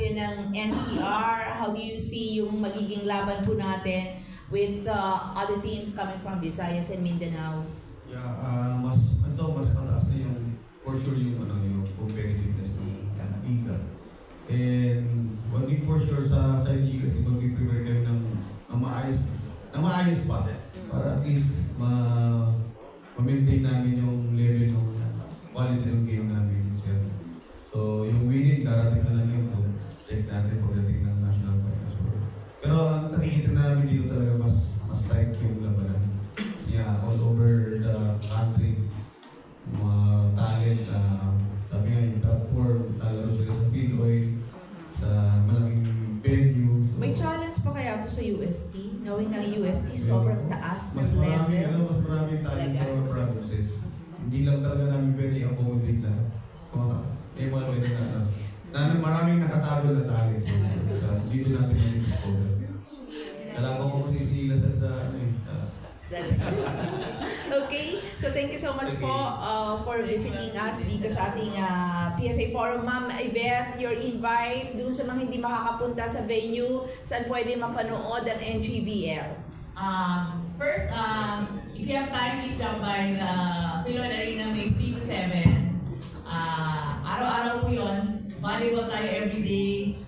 ng NCR, how do you see yung magiging laban po natin with other teams coming from Visayas and Mindanao? Yeah, mas mataas na yung for sure yung competitiveness ng liga. And one thing for sure sa G kasi mag-prepare kayo ng maayos pa para at least ma-maintain namin yung level ng quality ng game namin. So yung winning darating na lang yun. So check natin pagdating ng national finals. Pero ang nakikita namin dito talaga mas tight yung labanan. Kasi all over the country, mga talent, sabi nga yung top 4, lalaro sila sa POA, sa malaking venue. So, May challenge pa kaya to sa UST? Knowing na UST sobrang taas ng mas level. maraming talent sa mga provinces. Hindi lang talaga namin pwede accommodate na maraming nakatago na talent. Dito natin yung discover. Kailangan ko kasi sila sa Okay, so thank you so much po for visiting us dito sa ating PSA Forum. Ma'am Yvette, your invite dun sa mga hindi makakapunta sa venue, saan pwede mapanood ang NGBL? First, if you have time, please stop by the Philoan Arena May 3 to 7. Araw-araw po yun. Volleyball tayo everyday.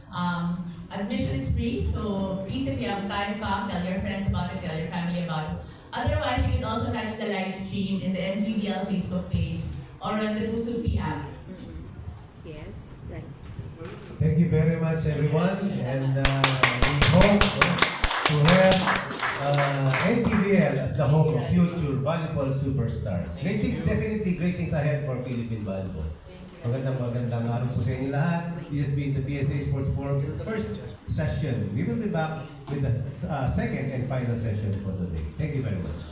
Admission is free, so please if you have time, come, tell your friends about it, tell your family about it. Otherwise, you can also catch the live stream in the NGBL Facebook page or on the Busupi app. Yes, right. Thank you very much, everyone, and we hope to have NTVL as the home of future volleyball superstars. Definitely great things ahead for Philippine volleyball. Magandang araw po sa inyo lahat. PSB, the PSA Sports Forum's first session. We will be back with the second and final session for today. Thank you very much.